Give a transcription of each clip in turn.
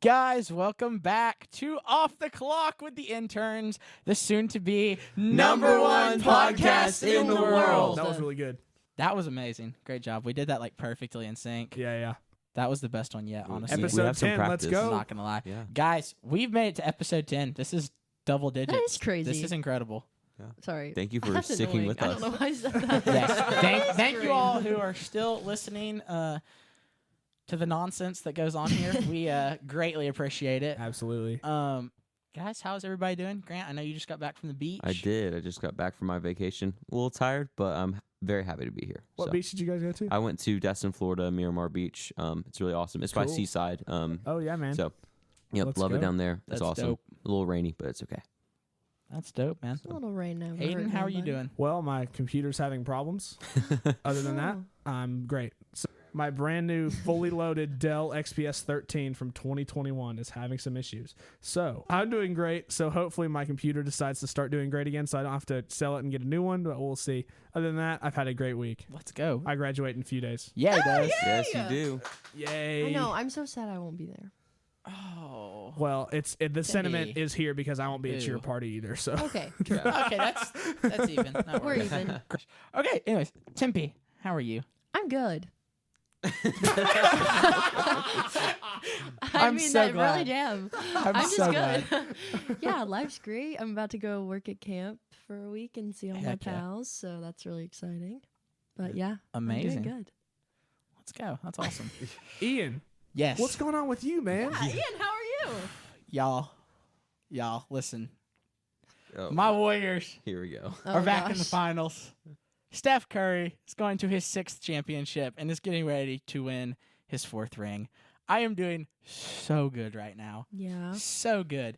Guys, welcome back to Off the Clock with the Interns, the soon-to-be number one podcast in the world. That was really good. That was amazing. Great job. We did that like perfectly in sync. Yeah. That was the best one yet, honestly. Episode 10, let's I'm go. not going to lie. Yeah. Guys, we've made it to episode 10. This is double digits. That is crazy. This is incredible. Sorry. Thank you for That's sticking annoying. with I us. don't know why I said that. Yes. Thank you all who are still listening to the nonsense that goes on here. We greatly appreciate it. Absolutely. Guys, how's everybody doing? Grant, I know you just got back from the beach. I did. I just got back from my vacation. A little tired, but I'm very happy to be here. What beach did you guys go to? I went to Destin, Florida, Miramar Beach. It's really awesome. It's by Cool. Seaside. Oh, yeah, man. So, yep, Let's love go. it down there. That's it's awesome. dope. A little rainy, but it's okay. That's dope, man. A little rain now. Aidan, how are you doing? Well, my computer's having problems. Other than that, I'm great. So my brand new, fully loaded Dell XPS 13 from 2021 is having some issues. So I'm doing great. So hopefully my computer decides to start doing great again so I don't have to sell it and get a new one, but we'll see. Other than that, I've had a great week. Let's go. I graduate in a few days. Yeah, he does. Yes, you do. Yay. I know. I'm so sad I won't be there. Oh. Well, the sentiment is here because I won't be at Ew. your party either. So Okay. Okay, that's even. No We're worries. even. Okay, anyways, Tempe, how are you? I'm good. I'm so I glad. really am. I'm just so good. Yeah, life's great. I'm about to go work at camp for a week and see all my Heck yeah. pals, so that's really exciting. But yeah, Amazing. I'm doing good. Let's go. That's awesome. Ian, Yes. what's going on with you, man? Ian, how are you? Y'all, listen. Oh, My Warriors here we go. Oh, are back in the gosh. finals. Steph Curry is going to his 6th championship and is getting ready to win his 4th ring. I am doing so good right now. Yeah. So good.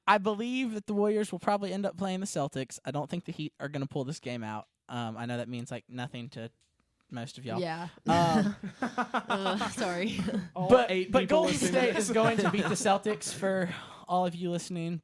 I believe that the Warriors will probably end up playing the Celtics. I don't think the Heat are going to pull this game out. I know that means like nothing to most of y'all. Yeah. Um, Sorry. but people Golden listening to State this. is going to beat the Celtics. For all of you listening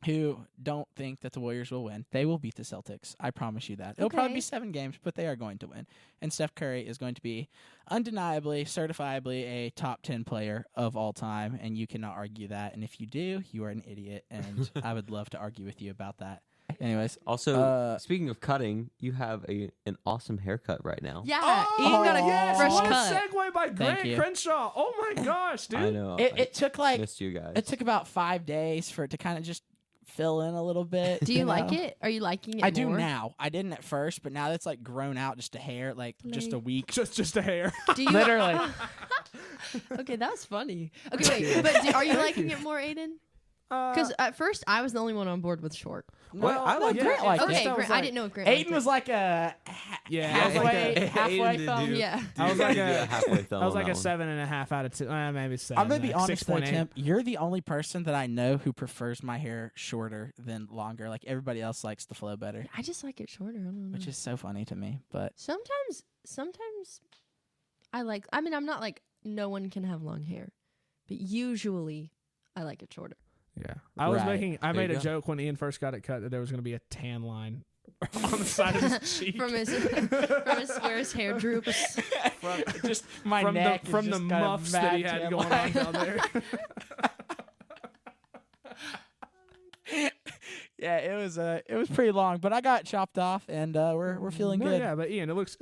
who don't think that the Warriors will win, they will beat the Celtics. I promise you that. It'll probably be Okay. 7 games, but they are going to win. And Steph Curry is going to be undeniably, certifiably a top 10 player of all time, and you cannot argue that. And if you do, you are an idiot, and I would love to argue with you about that. Anyways, Also, speaking of cutting, you have an awesome haircut right now. Yeah. Ian got a yes, fresh what cut. a segue by Grant you. Crenshaw. Oh my gosh, dude. I know. it took like missed you guys. it took about 5 days for it to kind of just fill in a little bit. Do you like know? it? Are you liking it I do more? now. I didn't at first, but now that's like grown out just a hair, like just a Like- week. Just a hair. Do you Literally. Okay, that was funny. Okay, wait, but are you liking it more, Aiden? Because at first I was the only one on board with short. Well, I like yeah, Grant at like first Okay, it. I was Grant, I like- didn't know if Grant. Aiden liked was it. like a Yeah, I was like halfway Aiden thumb. did Yeah. I was like a halfway thumb. I was on like that a one. 7.5 out of 10. Maybe 7. I'm gonna be honest though, 6.8. Temp. You're the only person that I know who prefers my hair shorter than longer. Like everybody else likes the flow better, I just like it shorter. I don't know. which is so funny to me. But Sometimes I like. I mean, I'm not like no one can have long hair, but usually I like it shorter. Yeah, I was Right. making. I There made you a go. joke when Ian first got it cut that there was going to be a tan line on the side of his cheek From his where his hair droops. just my from neck the is from just the got a muffs that he mad had tan going on line. down there. Yeah, it was pretty long, but I got chopped off, and we're feeling No, good. yeah, but Ian, it looks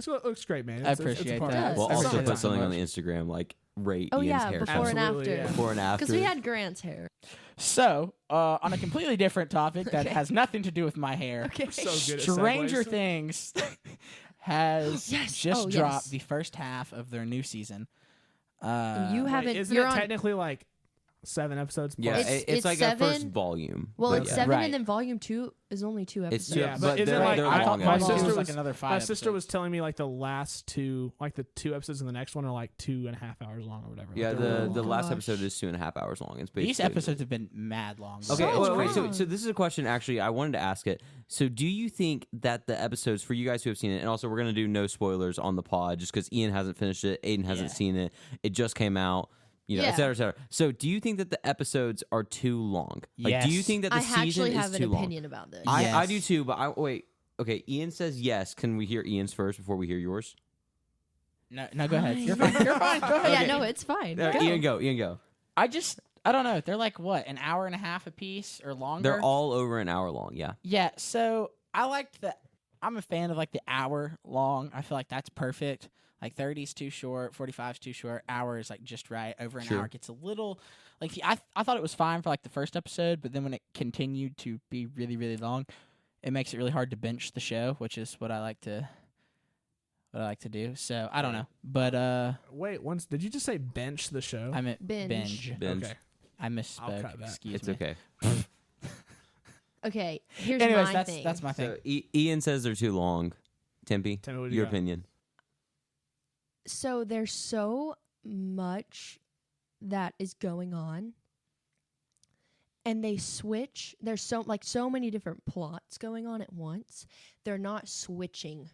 great, man. I It's a appreciate part of that. it. We'll That's also nice. put something on the Instagram, like rate Oh Ian's yeah, haircut. before and Absolutely, after. yeah. Before and after. Because we had Grant's hair. So, on a completely different topic that Okay. has nothing to do with my hair, Okay. So good at Stranger segues. Things has Yes. just Oh, dropped yes. the first half of their new season. And you Wait, haven't. isn't You're it on. technically like 7 episodes? Yeah, plus? It's it's like a first 7. volume. Well, but it's yeah. 7, Right. and then volume 2 is only 2 episodes. It's two, Yeah, but but isn't they're, it like- they're I thought long my my sister sister was was- like another 5 My sister episodes. was telling me like the last 2, like the 2 episodes in the next one are like 2.5 hours long or whatever. Like, Yeah, they're the really long. last gosh. episode is 2.5 hours long. It's These basically episodes have been mad long. Okay, So wait. long. So this is a question. Actually, I wanted to ask it. So, do you think that the episodes for you guys who have seen it, and also we're gonna do no spoilers on the pod, just because Ian hasn't finished it, Aiden hasn't Yeah. seen it, it just came out, you know, Yeah. et cetera, et cetera. So, do you think that the episodes are too long? Like, do you Yes. think that the I season actually is have an too long? opinion about this. I Yes. do too, but wait. Okay, Ian says yes. Can we hear Ian's first before we hear yours? No, go ahead. You're fine. You're fine. Go ahead. Yeah, Okay. no, it's fine. Ian, go. I don't know. They're like what, an hour and a half a piece or longer? They're all over an hour long. Yeah. Yeah, so I'm a fan of like the hour long. I feel like that's perfect. Like 30's too short, 45's too short. Hour is like just right. Over an hour gets a little like I thought it was fine for like the first episode, but then when it continued to be really, really long, it makes it really hard to bench the show, which is what I like to do. So I don't know. But wait, once did you just say bench the show? I meant Binge. Binge. Okay. I I'll misspoke. cut that. Excuse It's me. okay. Okay, here's Anyways, my thing. that's my thing. So Ian says they're too long. Tempe, Tell me what you your got. opinion. So there's so much that is going on, and they switch. There's so many different plots going on at once. They're not switching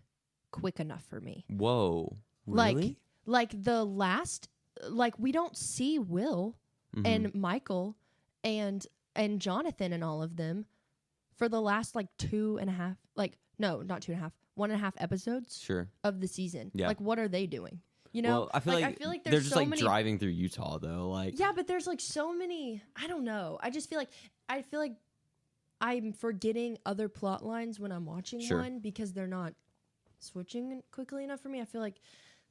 quick enough for me. Whoa. Really? Like the last, like we don't see Will Mhm. and Michael and Jonathan and all of them for the last like 2.5, like no, not 2.5, 1.5 episodes Sure. of the season. Yeah. Like what are they doing? You know, Well, I feel like there's they're just so like many. driving through Utah though. Like Yeah, but there's like so many. I don't know. I feel like I'm forgetting other plot lines when I'm watching Sure. one because they're not switching quickly enough for me. I feel like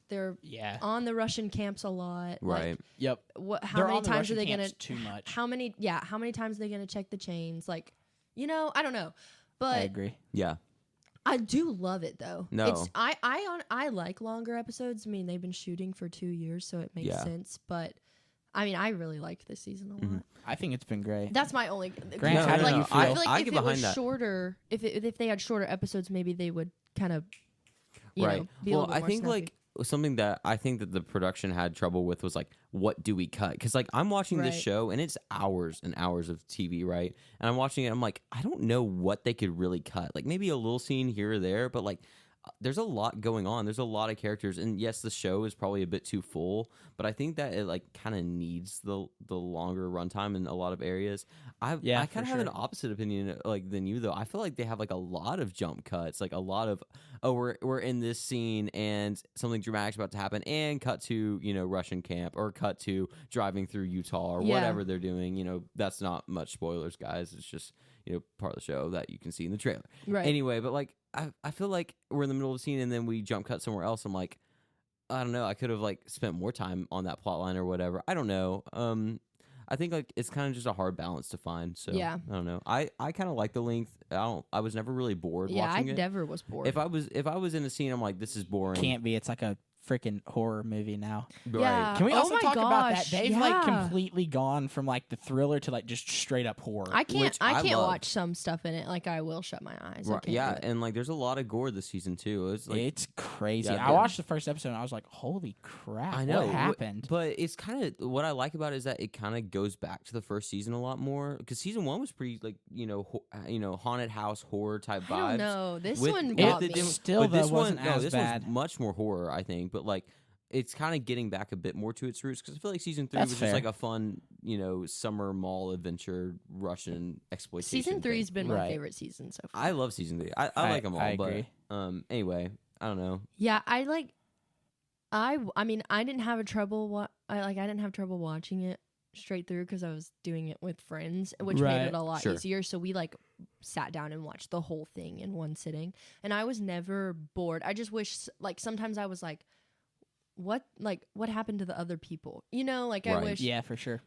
they're Yeah. on the Russian camps a lot. right. Like, Yep. how They're many on the times Russian are they gonna? camps too much. How many times are they gonna check the chains? Like, I don't know. I But agree. Yeah. I do love it though. No. I like longer episodes. I mean, they've been shooting for 2 years, so it makes Yeah. sense. But I mean, I really liked this season a lot. Mhm. I think it's been great. That's my only. Grant, how do like, you I feel? feel like I if get it behind was that. shorter, if they had shorter episodes, maybe they would kind of, Right. be a Well, little I more think snappy. like something that I think that the production had trouble with was like, what do we cut? Because like I'm watching this Right. show and it's hours and hours of TV, right? And I'm watching it. I'm like, I don't know what they could really cut. Like maybe a little scene here or there, but like there's a lot going on. There's a lot of characters, and yes, the show is probably a bit too full, but I think that it like kind of needs the longer runtime in a lot of areas. I Yeah, kind of for have an sure. opposite opinion like than you though. I feel like they have like a lot of jump cuts, like a lot of we're in this scene and something dramatic's about to happen, and cut to Russian camp or cut to driving through Utah or Yeah. whatever they're doing. That's not much spoilers, guys. It's just part of the show that you can see in the trailer. right. Anyway, but like I feel like we're in the middle of the scene and then we jump cut somewhere else. I'm like, I don't know. I could have like spent more time on that plot line or whatever. I don't know. I think like it's kind of just a hard balance to find. So Yeah. I don't know. I kind of like the length. I was never really bored Yeah, I watching it. never was bored. If I was in a scene, I'm like, this is boring. Can't be. It's like a freaking horror movie now. Right. Yeah. Can we Oh also my talk about that? gosh, They've like yeah. completely gone from like the thriller to like just straight up horror. I can't. which I love. watch some stuff in it. Like I will shut my eyes. I Right. can't Yeah, do it. and like there's a lot of gore this season too. It's like It's crazy. Yeah, I yeah. watched the first episode and I was like, "Holy crap! I know what happened?" but it's kind of what I like about it is that it kind of goes back to the first season a lot more because season 1 was pretty like haunted house horror type vibes. I don't know. This With- one with got the me. dim- Still, but though, this wasn't one, no, as this bad. one's much more horror, I think. But like, it's kind of getting back a bit more to its roots because I feel like season 3 That's was fair. just like a fun, summer mall adventure Russian exploitation. Season 3's thing. been my Right. favorite season so far. I love season 3. I like them all. I agree. But anyway, I don't know. Yeah, I mean, I didn't have trouble watching it straight through because I was doing it with friends, which made Right. it a lot Sure. easier. So we like sat down and watched the whole thing in one sitting, and I was never bored. I just wish like sometimes I was like, what happened to the other people? Like I Right. wish, Yeah, for sure.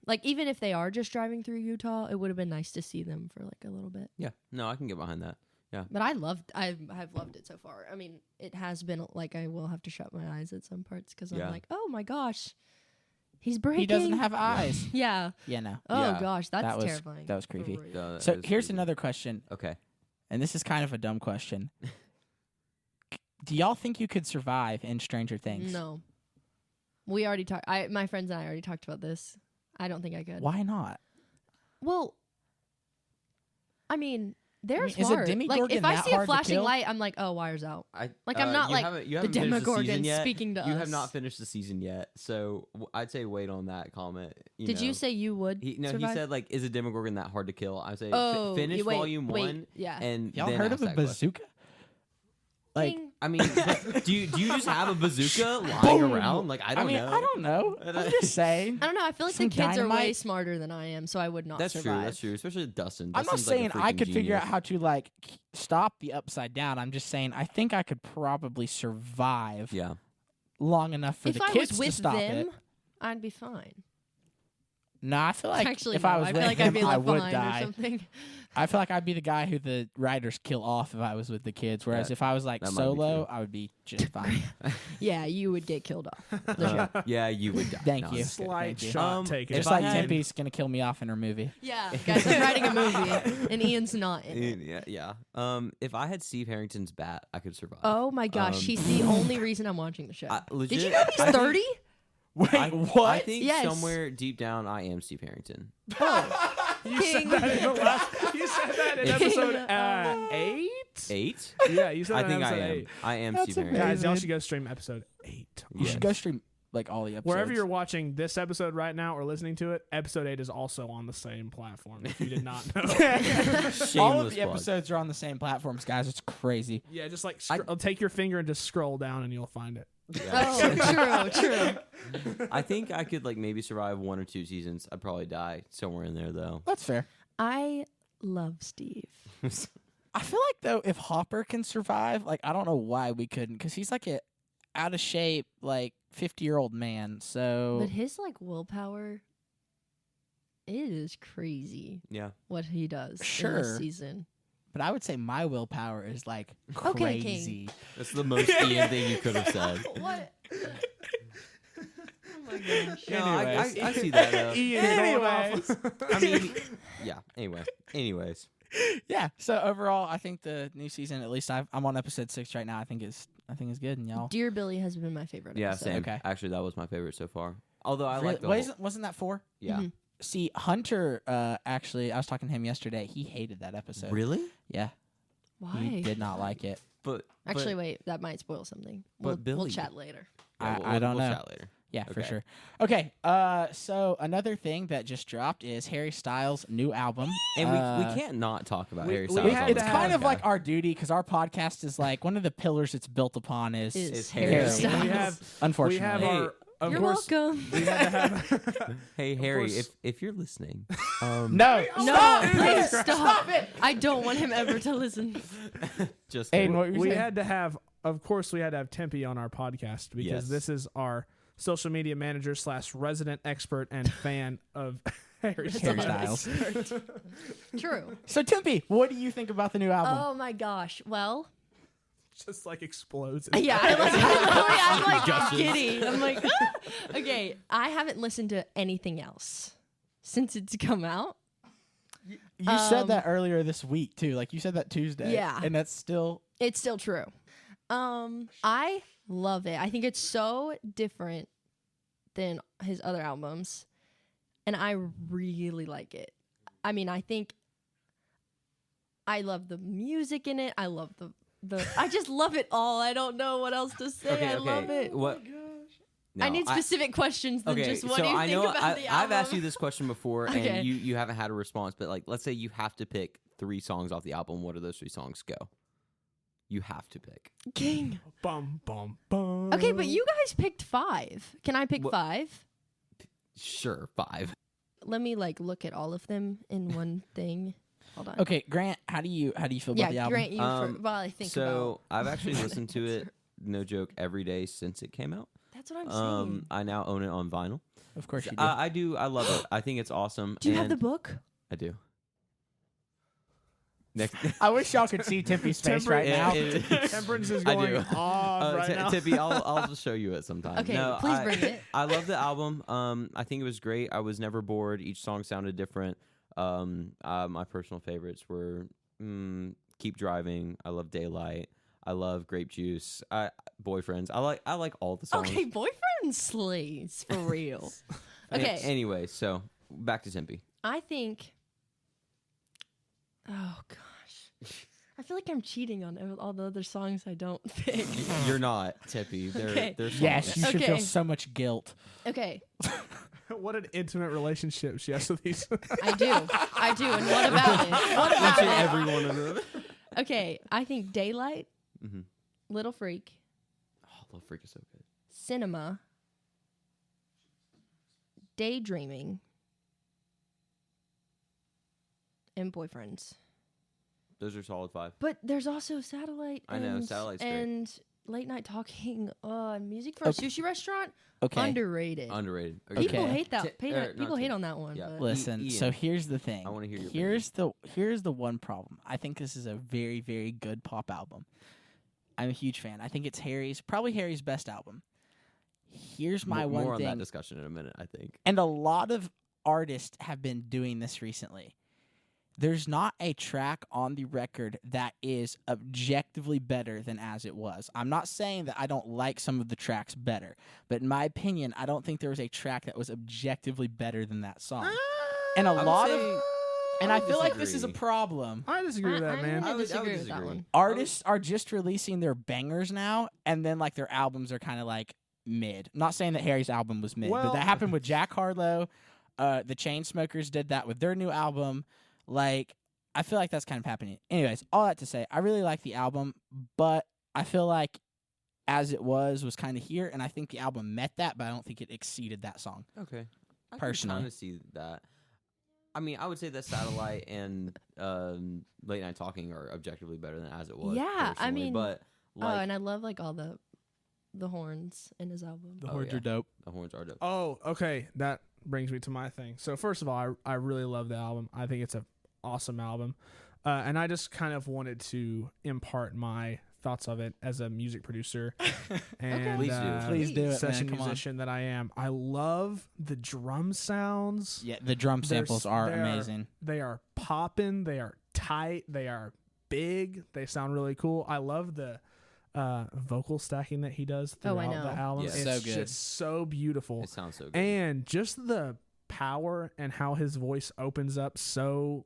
like even if they are just driving through Utah, it would have been nice to see them for like a little bit. Yeah, no, I can get behind that. But I've loved it so far. I mean, it has been like I will have to shut my eyes at some parts because Yeah. I'm like, oh my gosh, he's breaking. He doesn't have eyes. Yeah. Yeah, no. Oh Yeah. gosh, that's That was- terrifying. that was creepy. For real. That So is here's creepy. another question, Okay. and this is kind of a dumb question. Do y'all think you could survive in Stranger Things? No. We already talked. My friends and I already talked about this. I don't think I could. Why not? Well, I mean, they're is a smart. Like Demogorgon if I that see a hard to flashing kill? light, I'm like, oh, wires out. I'm not like you the haven't finished the season Demogorgon yet. speaking to You us. have not finished the season yet, so I'd say wait on that comment. Did you say you would? He survive? said like, is a Demogorgon that hard to kill? I say Oh, finish wait, volume wait, 1, yeah. and Y'all then heard ask of a that question. bazooka? Like, Ding. I mean, do you just have a bazooka lying Boom. around? Like I don't know. I don't know. I'm just saying. I don't know. I feel like Some the kids are way dynamite? smarter than I am, so I would not That's survive. true. That's true. Especially Dustin. I'm not Dustin's like a saying I freaking could figure out genius. how to like stop the upside down. I'm just saying I think I could probably survive Yeah. long enough for If the I kids was to with stop them, it. I'd be fine. No, I feel like Actually, if no, I was feel with like him, I'd be I left would behind or die. something. I feel like I'd be the guy who the writers kill off if I was with the kids. Whereas That- if I was like that might be solo, true. I would be just fine. Yeah, you would get killed off. Yeah, you would die. Thank No, you. I'm just kidding. Slight Thank you. shot taken. if Just I like had- Tempe's gonna kill me off in her movie. Yeah, guys, I'm writing a movie, and Ian's not in it. Yeah. If I had Steve Harrington's bat, I could survive. Oh my gosh, he's the only reason I'm watching the show. Legit, Did you know he's 30? Wait, what? I think Yes. somewhere deep down, I am Steve Harrington. You said King. that in the last. You said that in episode 8. 8? Yeah, you said I that in think I episode am. 8. I am That's Steve Harrington. amazing. Guys, y'all should go stream episode 8. You Yes. should go stream like all the episodes. Wherever you're watching this episode right now or listening to it, episode 8 is also on the same platform. If you did not know. all of Shameless the plug. episodes are on the same platforms, guys. It's crazy. Yeah, just like take your finger and just scroll down and you'll find it. Oh, true. I think I could like maybe survive 1 or 2 seasons. I'd probably die somewhere in there though. That's fair. I love Steve. I feel like though, if Hopper can survive, like I don't know why we couldn't, because he's like a out of shape, like 50-year-old man. So But his like willpower, it is crazy Yeah. what he does in Sure. this season. but I would say my willpower is like Okay, King. crazy. That's the most Ian thing you could have said. What? Oh my gosh. No, I Anyways. see that. Anyways. I mean, yeah. Anyways. Yeah. So overall, I think the new season, at least I'm on episode 6 right now. I think is good, and y'all. Dear Billy has been my favorite. Yeah, episode. same. Okay. Actually, that was my favorite so far. Although I Really? like the Wasn't that 4? yeah. Mhm. See, Hunter. Actually, I was talking to him yesterday. He hated that episode. Really? Yeah. Why? He did not like it. But Actually, wait, that might spoil something. We'll Billy- chat later. yeah, I don't we'll know. chat later. Yeah, for Okay. sure. Okay. So another thing that just dropped is Harry Styles' new album, And we can't not talk about Harry we Styles. had on It's this to kind of podcast. like our duty because our podcast is like one of the pillars it's built upon is Is Harry Harry Styles. Styles. We have unfortunately. we have Hey, our of You're course welcome. we had to have Hey Harry, course. if you're listening, no, No, stop, please stop, stop. it. I don't want him ever to listen. just Aiden, what were you we saying? had to have of course we had to have Tempe on our podcast because Yes. this is our social media manager / resident expert and fan of Harry Harry Styles. Styles. True. So Tempe, what do you think about the new album? Oh my gosh. Well, Just like explodes. yeah, I'm like Gushes. giddy. I'm like, "Ah!" Okay, I haven't listened to anything else since it's come out. You said that earlier this week too. Like you said that Tuesday. Yeah. and that's still It's still true. I love it. I think it's so different than his other albums, and I really like it. I mean, I think I love the music in it. I love the I just love it all. I don't know what else to say. I love it. What? No, I need specific questions than just what so do you I think know about the album. I've asked you this question before, Okay. and you haven't had a response. But like, let's say you have to pick 3 songs off the album. What are those 3 songs? Go. You have to pick. King. Bum bum bum. Okay, but you guys picked 5. Can I pick What- 5? Sure, 5. Let me like look at all of them in one thing. Hold on. okay. Grant, how do you feel about the Yeah, album? grant you for while I think So about. I've actually listened to it, no joke, every day since it came out. That's what I'm saying. I now own it on vinyl. Of course you do. I do. I love it. I think it's awesome. Do you have and the book? I do. Next. I wish y'all could see Tempe's face right now. Temperance is I going do. off right now. Tippy, I'll just show you it sometime. Okay, No, please bring it. I love the album. I think it was great. I was never bored. Each song sounded different. My personal favorites were Keep Driving. I love Daylight. I love Grape Juice. Boyfriends. I like all the songs. Okay, boyfriend slays for real. Okay, Anyway, so back to Tempe. I think. Oh gosh, I feel like I'm cheating on all the other songs I don't pick. You're not Tempe. Okay. They're songs. Yes, you should feel Okay. so much guilt. Okay, What an intimate relationship she has with these. I do, and what about it? What Each about and it? every one of them. Okay, I think Daylight, Mhm. Little Freak, Oh, Little Freak is so good. Cinema, Daydreaming, and Boyfriends. Those are solid 5. But there's also Satellite. I know, Satellite's great. and Late Night Talking. Music for a sushi restaurant. Okay. Underrated. Underrated. People Okay. hate that. People hate Tim. on that one. Yeah. But Listen, Ian, so here's the thing. I wanna hear your here's the one problem. I think this is a very, very good pop album. I'm a huge fan. I think it's probably Harry's best album. Here's my more one on thing. that discussion in a minute, I think. And a lot of artists have been doing this recently. There's not a track on the record that is objectively better than As It Was. I'm not saying that I don't like some of the tracks better, but in my opinion, I don't think there was a track that was objectively better than that song. And a lot of, and I feel like this is a problem. I disagree with that, I'm man. gonna I would disagree with that disagree. one. Artists are just releasing their bangers now, and then like their albums are kind of like mid. Not saying that Harry's album was mid, but Well- that happened with Jack Harlow. The Chainsmokers did that with their new album. Like, I feel like that's kind of happening. Anyways, all that to say, I really like the album, but I feel like As It Was kind of here, and I think the album met that, but I don't think it exceeded that song. Okay. I Personally. can kind of see that. I mean, I would say that Satellite and Late Night Talking are objectively better than As It Was. Yeah, I personally, mean- but like and I love like all the horns in his album. The Oh, horns yeah. are dope. the horns are dope. Oh, okay. That brings me to my thing. So first of all, I really love the album. I think it's an awesome album, and I just kind of wanted to impart my thoughts of it as a music producer and Please do. Please do it, session man. Come on. musician that I am. I love the drum sounds. Yeah, the drum samples are amazing. They are popping. They are tight. They are big. They sound really cool. I love the vocal stacking that he does Oh, I throughout the know. album. Yeah. It's So good. just so beautiful. It sounds so good. And just the power and how his voice opens up so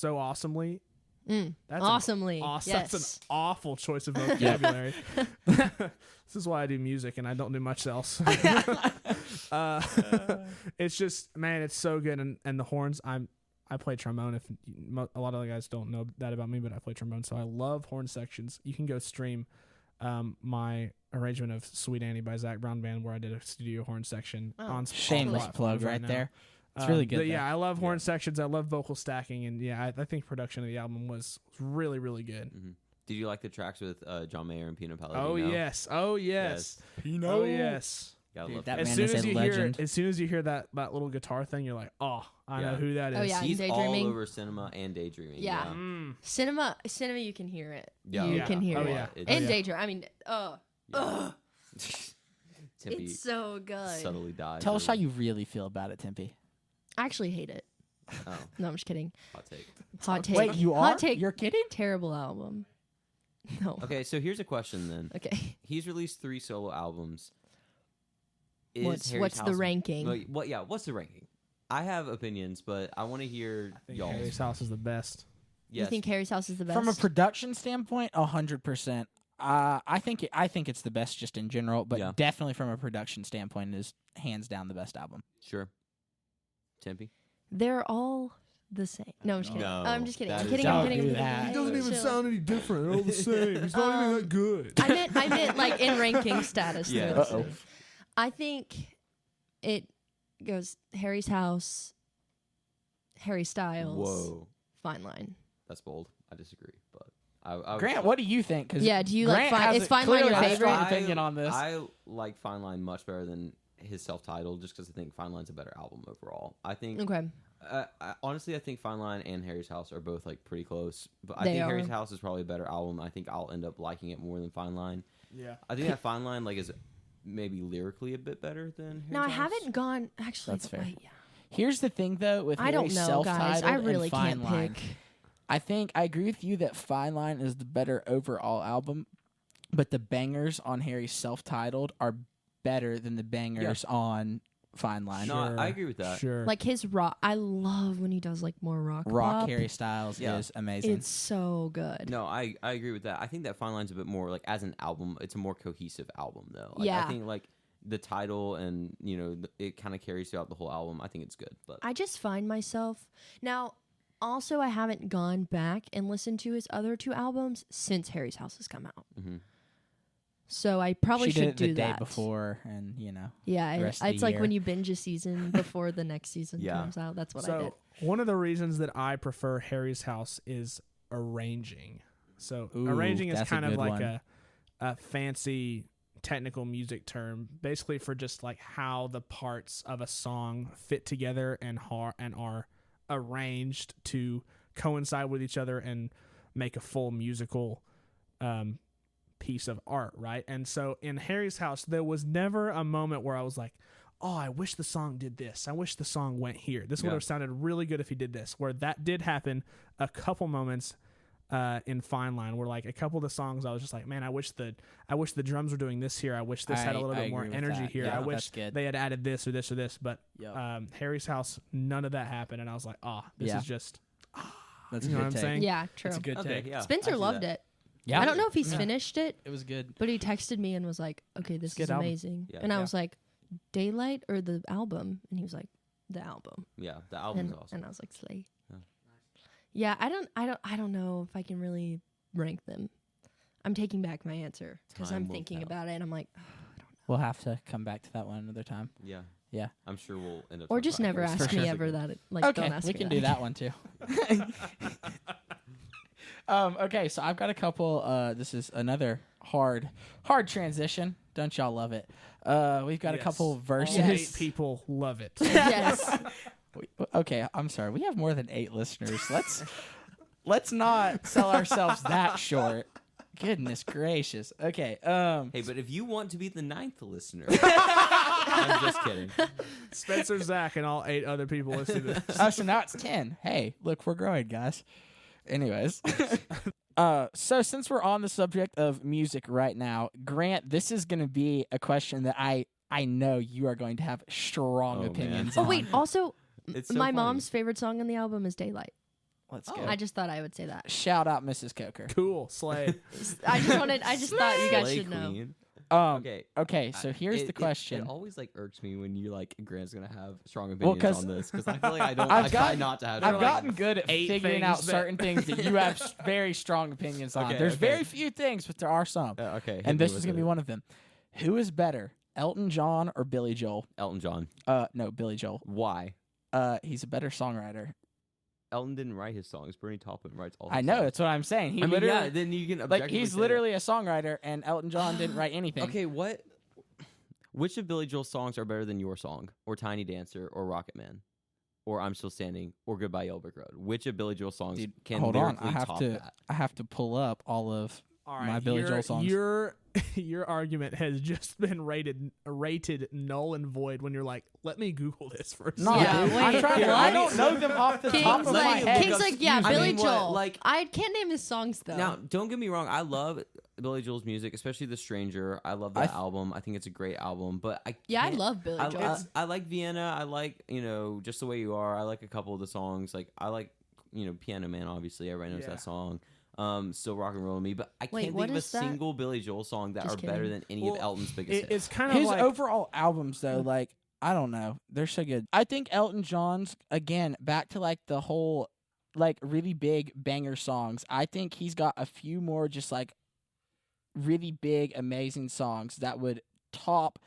awesomely. That's an Awesomely. awesome. Yes. That's an awful choice of vocabulary. This is why I do music and I don't do much else. It's just, man, it's so good. And the horns, I play trombone. If a lot of the guys don't know that about me, but I play trombone, so I love horn sections. You can go stream my arrangement of Sweet Annie by Zach Brown Band, where I did a studio horn section on Shameless platforms plug right now. there. It's really good. But yeah, though. I love horn sections. I love vocal stacking, and yeah, I think production of the album was really, really good. Mhm. Did you like the tracks with John Mayer and Pino Palladino? Oh yes, oh yes, oh yes. Gotta Dude, love that that. man is a legend. As soon as you hear that little guitar thing, you're like, oh, I know Yeah. who that is. Oh, yeah. He's all Daydreaming. over Cinema and Daydreaming. Yeah. Mm. Cinema, you can hear it. Yeah. You Yeah. can hear Oh, it. yeah. And yeah. Daydream. I mean, Tempe it's so good. subtly dies. Tell us how early. you really feel about it, Tempe. I actually hate it. Oh, No, I'm just kidding. hot take. Hot take. Wait, you are? Hot take. You're kidding? Terrible album. No. Okay, so here's a question then. Okay. He's released 3 solo albums. Is What's Harry's the House- ranking? Like, what's the ranking? I have opinions, but I want to hear I think y'all. Harry's House is the best. Yes. You think Harry's House is the best? From a production standpoint, 100%. I think it's the best just in general, but Yeah. definitely from a production standpoint, it is hands down the best album. Sure. Tempe? They're all the same. No, I'm just kidding. No, I'm just kidding. that I'm is- kidding. Don't I'm kidding. do I'm that. kidding. He doesn't even Chill. sound any different. They're all the same. He's not even that good. I meant like in ranking status. Yeah. though. Uh-oh. I think it goes Harry's House, Harry Styles, Whoa. Fine Line. That's bold. I disagree, but I would Grant, still- what do you think? 'Cause Yeah, do you like Grant Fine- has is a- Fine Line your clearly has a strong favorite? opinion on this. I like Fine Line much better than his self-titled, just because I think Fine Line's a better album overall. I think Okay. honestly, I think Fine Line and Harry's House are both like pretty close, but I They think Harry's are. House is probably a better album. I think I'll end up liking it more than Fine Line. Yeah. I think that Fine Line like is maybe lyrically a bit better than Harry's Now I House. haven't gone. Actually, That's fair. wait, yeah. Here's the thing, though, with I don't Harry's know, guys. self-titled I really and Fine can't Line. pick. I think I agree with you that Fine Line is the better overall album, but the bangers on Harry's self-titled are better than the bangers on Fine Line. No, I agree with that. Sure. Like his rock. I love when he does like more rock. pop. Harry Styles Yeah. is amazing. It's so good. No, I agree with that. I think that Fine Line's a bit more like as an album, it's a more cohesive album though. Like, Yeah. I think like the title and it kind of carries throughout the whole album. I think it's good, but I just find myself now. Also, I haven't gone back and listened to his other 2 albums since Harry's House has come out. Mhm. So I probably she should did it do the day that before, and you know. Yeah, the rest of it's the like when year. you binge a season before the next season Yeah. comes out. That's what I So did. one of the reasons that I prefer Harry's House is arranging. So Ooh, arranging is that's a kind of good like one. a fancy technical music term, basically for just like how the parts of a song fit together and are arranged to coincide with each other and make a full musical piece of art, right? And so in Harry's House, there was never a moment where I was like, oh, I wish the song did this. I wish the song went here. This would Yeah. have sounded really good if he did this. Where that did happen a couple moments in Fine Line, where like a couple of the songs I was just like, man, I wish the drums were doing this here. I wish this had a little I bit more agree with energy that. here. Yeah, I wish that's good. they had added this or this or this. But Yep. Harry's House, none of that happened, and I was like, this Yeah. is just That's a you know good what I'm take. saying? Yeah, true. That's a good Okay, take. yeah. Spencer loved it. Yeah. I don't know if he's Yeah. finished it, It was good. but he texted me and was like, okay, this It's a good is album. amazing. Yeah. And I Yeah. was like, Daylight or the album? And he was like, the album. Yeah, the album's And, awesome. and I was like, slay. Yeah. Yeah, I don't know if I can really rank them. I'm taking back my answer because Time I'm will thinking tell. about it and I'm like, We'll have to come back to that one another time. Yeah. Yeah. I'm sure we'll end up. or talking just about never Harry's ask House me again. ever that. Like, Okay, don't ask we me can that do again. that one too. Okay, so I've got a couple. This is another hard transition. Don't y'all love it? We've got a Yes. couple all verses. 8 people love it. Yes. Okay, I'm sorry. We have more than 8 listeners. Let's not sell ourselves that short. Goodness gracious. Okay. Hey, but if you want to be the 9th listener, I'm just kidding. Spencer, Zach, and all 8 other people listening to this. Oh, so now it's 10. Hey, look, we're growing, guys. Anyways. So since we're on the subject of music right now, Grant, this is going to be a question that I know you are going to have strong Oh, man. opinions Oh on. wait, also It's so my funny. mom's favorite song on the album is Daylight. Let's Oh. go. I just thought I would say that. Shout out Mrs. Coker. Cool, slay. I just thought you guys Slay should know. Queen. Okay. Okay. So here's the question. It always like irks me when you like Grant's gonna have strong Well, opinions 'cause on this because I feel like I don't. I've I try gotten- not to have. I've like, gotten good at 8 figuring out things that- certain things that you have very strong opinions on. Okay, There's okay. very few things, but there are some. okay, hit And me this is with going to be it. one of them. Who is better, Elton John or Billy Joel? Elton John. No, Billy Joel. Why? He's a better songwriter. Elton didn't write his songs. Bernie Taupin writes all. I his know. songs. That's what I'm saying. He I mean, literally, yeah. Then you can like, objectively he's say literally a songwriter, and Elton John didn't write that. anything. Okay, what? Which of Billy Joel's songs are better than your song, or Tiny Dancer, or Rocket Man, or I'm Still Standing, or Goodbye Yellow Brick Road? Which of Billy Joel's songs Dude, can hold on. lyrically I have top to. that? I have to pull up all of All my Billy Joel songs. Your argument has just been rated null and void when you're like, let me Google this for a No, second. Yeah, dude, I'm wait. trying to, Here, I let me- don't know them off the top King's of let my me like, look head. King's up- like, yeah, I Billy mean, what, Joel. like- I can't name his songs though. Now, don't get me wrong. I love Billy Joel's music, especially The Stranger. I love I that album. I think it's a great album. But I yeah, I can't- love Billy I, Joel. I like Vienna. I like Just the Way You Are. I like a couple of the songs. Like I like Piano Man. Obviously, everybody knows Yeah. that song. Still Rock and Roll Me. But I Wait, can't what think of a is that? single Billy Joel song that Just are better kidding. than any Well, of Elton's biggest hits. It's kind of His like overall albums, though, like, I don't know, they're so good. I think Elton John's, again, back to like the whole, like, really big banger songs. I think he's got a few more just like really big, amazing songs that would top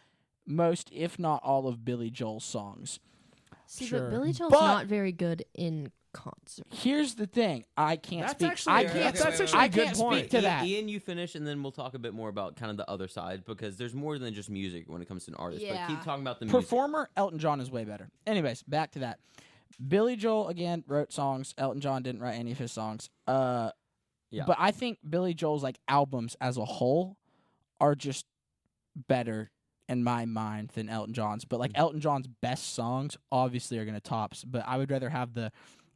most, if not all, of Billy Joel's songs. See, Sure. but Billy Joel's But- not very good in concert. Here's the thing: I can't That's speak. actually- I yeah, can't. that's actually I a good can't point. speak to that. Ian, you finish, and then we'll talk a bit more about kind of the other side because there's more than just music when it comes to an artist. Yeah. But keep talking about the music. Performer, Elton John is way better. Anyways, back to that. Billy Joel again wrote songs. Elton John didn't write any of his songs. Yeah. But I think Billy Joel's like albums as a whole are just better in my mind than Elton John's. But like Elton John's best songs obviously are gonna tops. But I would rather have the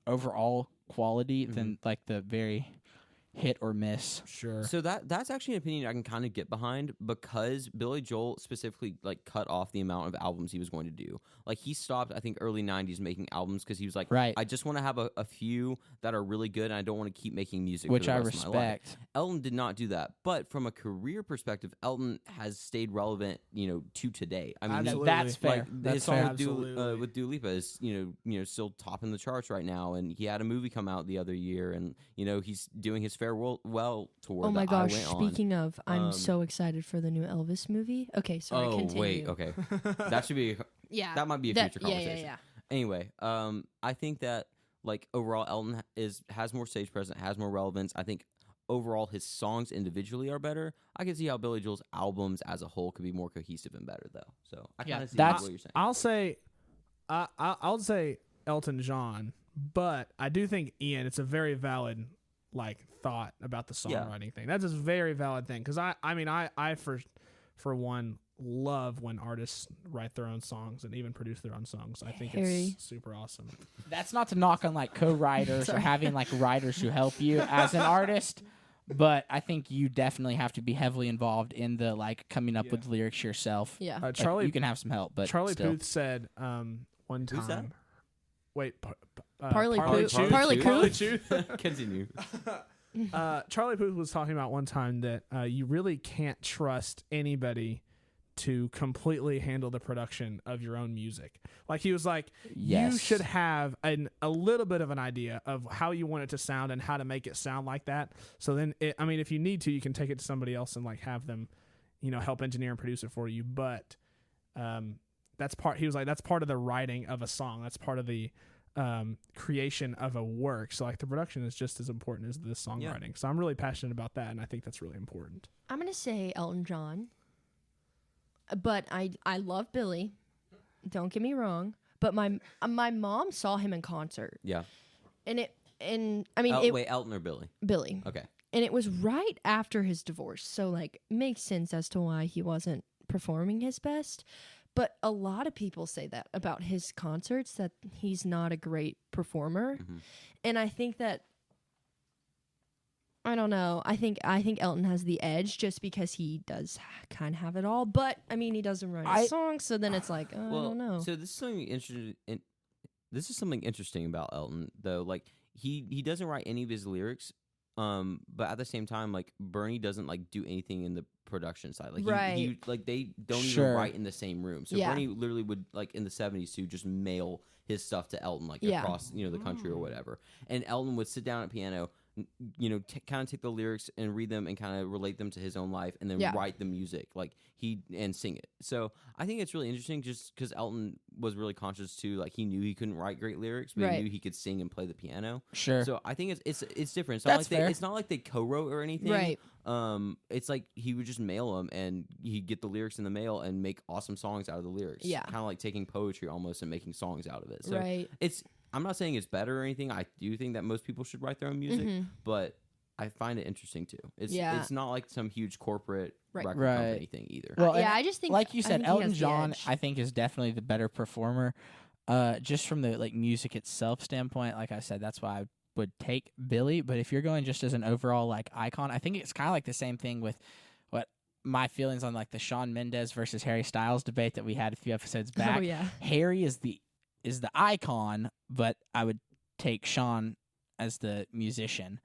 overall quality than like the very hit or miss. sure. So that's actually an opinion I can kind of get behind because Billy Joel specifically like cut off the amount of albums he was going to do. Like he stopped, I think, early '90s making albums because he was like, Right. I just want to have a few that are really good, and I don't want to keep making music. Which for the I rest of my life. respect. Elton did not do that, but from a career perspective, Elton has stayed relevant, to today. I mean, Absolutely. That's fair. like That's his song fair. with Dua Lipa is still topping the charts right now, and he had a movie come out the other year, and he's doing his compare well to where Oh my that gosh! I went on. Speaking of, I'm Um, so excited for the new Elvis movie. Okay, sorry. Oh continue. wait, okay, that should be Yeah, that might be a that- future conversation. Yeah. Anyway, I think that like overall Elton has more stage presence, has more relevance. I think overall his songs individually are better. I can see how Billy Joel's albums as a whole could be more cohesive and better though. So I Yeah, kind of see that's- what you're saying. I'll say, I'll say Elton John, but I do think Ian. It's a very valid like thought about the songwriting thing. That's a very valid thing because I mean I for one love when artists write their own songs and even produce their own songs. I think Harry. it's super awesome. That's not to knock on like co-writers or Sorry. having like writers who help you as an artist, but I think you definitely have to be heavily involved in the like coming up with lyrics yourself. Yeah. Like, Charlie you can have some help, but Charlie still. Puth said one time. Who's that? Wait, Parley Puth. Chuth. Parley Parley Puth. Chuth. Continue. Charlie Puth was talking about one time that you really can't trust anybody to completely handle the production of your own music. Like he was like, you Yes. should have a little bit of an idea of how you want it to sound and how to make it sound like that. So then, if you need to, you can take it to somebody else and like have them, help engineer and produce it for you. But that's part. He was like, that's part of the writing of a song. That's part of the creation of a work. So like the production is just as important as the songwriting. Yeah. So I'm really passionate about that, and I think that's really important. I'm gonna say Elton John, but I love Billy. Don't get me wrong. But my mom saw him in concert, Yeah. it Wait, Elton or Billy? Billy, Okay. and it was right after his divorce, so like makes sense as to why he wasn't performing his best. But a lot of people say that about his concerts, that he's not a great performer, and I think that. I don't know. I think Elton has the edge just because he does kind of have it all. But I mean, he doesn't write a song, so then it's like, I don't know. So this is something interesting. This is something interesting about Elton, though. Like he doesn't write any of his lyrics, but at the same time, like Bernie doesn't like do anything in the production side. Like Right. he like they don't even Sure. write in the same room. So Yeah. Bernie literally would like in the 70s too just mail his stuff to Elton like Yeah. across the country or whatever, and Elton would sit down at piano. Kind of take the lyrics and read them and kind of relate them to his own life, and then Yeah. write the music and sing it. So I think it's really interesting, just because Elton was really conscious too. Like he knew he couldn't write great lyrics, but Right. he knew he could sing and play the piano. Sure. So I think it's different. It's That's fair. It's not like they co-wrote or anything. Right. It's like he would just mail them, and he'd get the lyrics in the mail and make awesome songs out of the lyrics. Yeah. Kind of like taking poetry almost and making songs out of it. So Right. I'm not saying it's better or anything. I do think that most people should write their own music, but I find it interesting too. Yeah. It's not like some huge corporate Right. record Right. company thing either. Well, Yeah, and I just think, like you I said, think he Elton has the John, edge. I think, is definitely the better performer. Just from the like music itself standpoint, like I said, that's why I would take Billy. But if you're going just as an overall like icon, I think it's kind of like the same thing with what my feelings on like the Shawn Mendes versus Harry Styles debate that we had a few episodes back. Oh yeah. Harry is the icon, but I would take Shawn as the musician.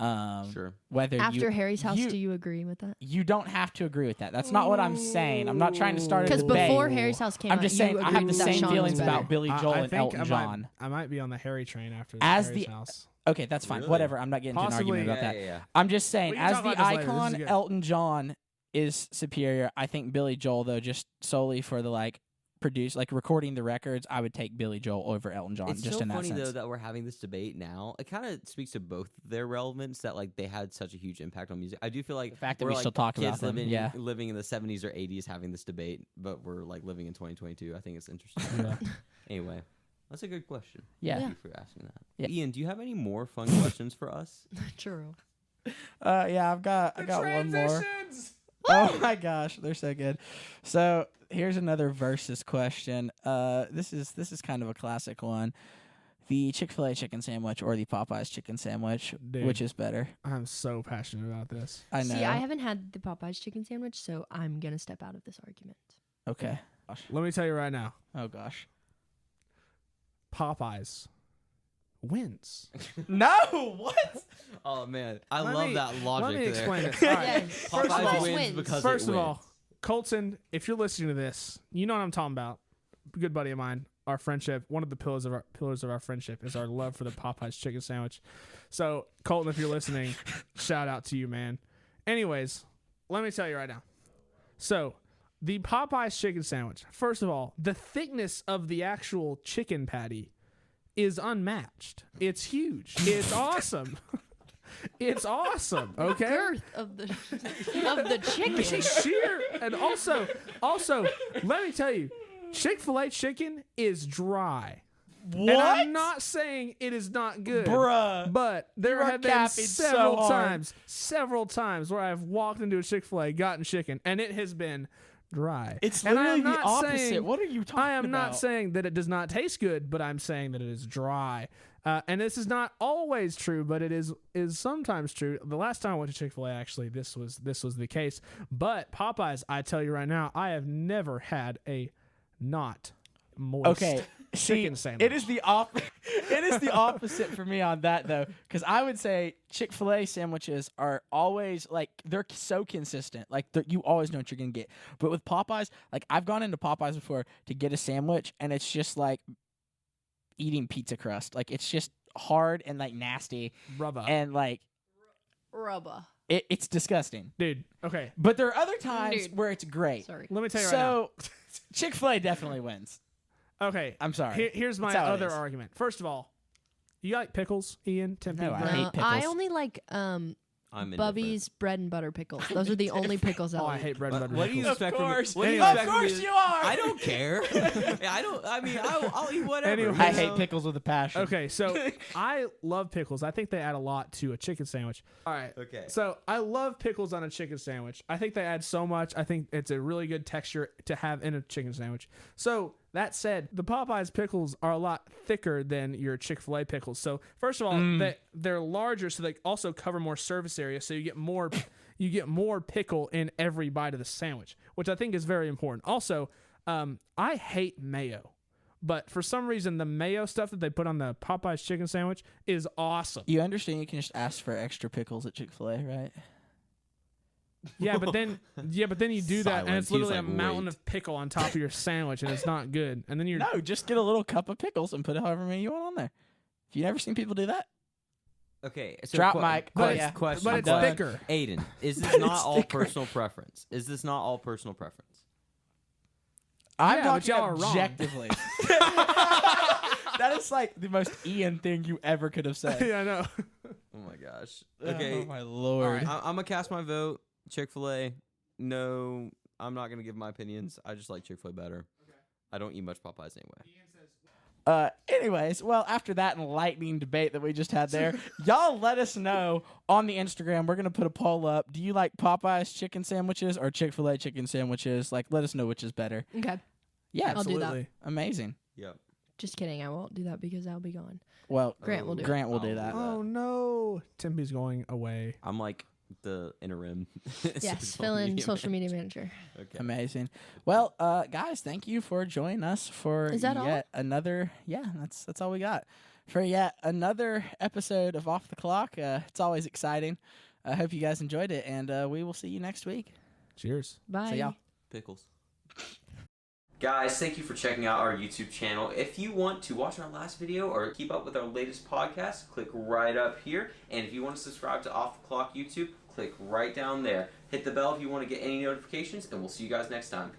Sure. Whether After Harry's House, you- do you agree with that? you don't have to agree with that. That's not what I'm saying. I'm not trying to start a Because debate. before Harry's House came I'm out, just you saying I have agreed the that same Sean feelings was better. about Billy Joel I and think Elton John. I might be on the Harry train after As Harry's the- House. Okay, that's fine. Really? Whatever. I'm not getting into an Possibly, argument about that. Yeah. I'm just saying, We can as talk the about this later. This is icon, good. Elton John is superior. I think Billy Joel, though, just solely for the recording the records, I would take Billy Joel over Elton John. It's just so in that funny sense. though that we're having this debate now. It kind of speaks to both their relevance, that like they had such a huge impact on music. I do feel like The fact that we're, we like, still talk kids about them, living, yeah. living in the 70s or 80s having this debate, but we're like living in 2022. I think it's interesting. Yeah. Anyway, that's a good question. Yeah. Thank you for asking that. Yeah. Ian, do you have any more fun questions for us? True. Yeah, I got one more. Oh my gosh, they're so good. So here's another versus question. This is kind of a classic one. The Chick-fil-A chicken sandwich or the Popeyes chicken sandwich, Dude. which is better? I'm so passionate about this. I know. See, I haven't had the Popeyes chicken sandwich, so I'm gonna step out of this argument. Okay. Gosh. Let me tell you right now, Oh gosh. Popeyes wins. No. What? Oh man, I Let love me- that logic Let me there. explain it. All right. Yes. First of Popeyes all- wins because First it of wins. all, Colton, if you're listening to this, you know what I'm talking about. Good buddy of mine, our friendship, one of the pillars of our friendship is our love for the Popeyes chicken sandwich. So, Colton, if you're listening, shout out to you, man. Anyways, let me tell you right now. So, the Popeyes chicken sandwich, first of all, the thickness of the actual chicken patty is unmatched. It's huge. It's awesome. It's awesome. Okay. The girth of the chicken. Sheer and also, let me tell you, Chick-fil-A chicken is dry. What? And I'm not saying it is not good, Bruh. but there You are have been capping so hard. several times where I've walked into a Chick-fil-A, gotten chicken, and it has been dry. It's And literally I'm the not opposite. saying- What are you talking about? I am not saying that it does not taste good, but I'm saying that it is dry. And this is not always true, but it is sometimes true. The last time I went to Chick-fil-A, actually, this was the case. But Popeyes, I tell you right now, I have never had a not moist chicken sandwich. It is the opposite for me on that though, because I would say Chick-fil-A sandwiches are always like they're so consistent. Like you always know what you're gonna get. But with Popeyes, like I've gone into Popeyes before to get a sandwich, and it's just like eating pizza crust. Like it's just hard and like nasty, Rubber. and like Rubber. it's disgusting. Dude, okay. But there are other times Dude. where it's great. Sorry. Let me tell you right now. So Chick-fil-A definitely wins. Okay. I'm sorry. Here's my That's how it other is. argument. First of all, you like pickles, Ian? Temp? No, I Grant? hate No, pickles. I only like I'm Bubby's bread and butter pickles. Those are the only pickles Oh, I'll I eat. hate bread and butter What do you pickles. expect Of from course. me? What do you Of expect from me? course you are. I don't care. I'll eat whatever. Anyway. you I hate know? pickles with a passion. Okay, so I love pickles. I think they add a lot to a chicken sandwich. All right. Okay. So I love pickles on a chicken sandwich. I think they add so much. I think it's a really good texture to have in a chicken sandwich. So that said, the Popeyes pickles are a lot thicker than your Chick-fil-A pickles. So first of all, they're larger, so they also cover more surface area. So you get more pickle in every bite of the sandwich, which I think is very important. Also, I hate mayo. But for some reason, the mayo stuff that they put on the Popeyes chicken sandwich is awesome. You understand you can just ask for extra pickles at Chick-fil-A, right? Yeah, but then you do that, and Silence. it's literally He's a like, mountain wait. of pickle on top of your sandwich, and it's not good. And then you're No, just get a little cup of pickles and put however many you want on there. Have you never seen people do that? Okay. So Drop mic. but Oh, it's, yeah. question. but it's done. thicker. Aiden, is this But not it's all thicker. personal preference? Is this not all personal preference? I'm Yeah, but talking y'all are wrong. objectively. That is like the most Ian thing you ever could have said. Yeah, I know. Oh my gosh. Okay. Oh my lord. All right. I'm gonna cast my vote. Chick-fil-A. No, I'm not gonna give my opinions. I just like Chick-fil-A better. I don't eat much Popeyes anyway. Anyways, well, after that enlightening debate that we just had there, y'all let us know on the Instagram. We're gonna put a poll up. Do you like Popeyes chicken sandwiches or Chick-fil-A chicken sandwiches? Like, let us know which is better. Okay. Yeah, I'll do that. Absolutely. amazing. Yep. Just kidding. I won't do that because I'll be gone. Well, Grant will do it. Grant will do that. Oh no, Tempe's going away. I'm like the interim. Yes, fill in social media manager. Okay. Amazing. Well, guys, thank you for joining us for Is that all? yet another. Yeah, that's all we got for yet another episode of Off the Clock. It's always exciting. I hope you guys enjoyed it, and we will see you next week. Cheers. Bye. See y'all. Pickles. Guys, thank you for checking out our YouTube channel. If you want to watch our last video or keep up with our latest podcast, click right up here. And if you want to subscribe to Off the Clock YouTube, click right down there. Hit the bell if you want to get any notifications, and we'll see you guys next time.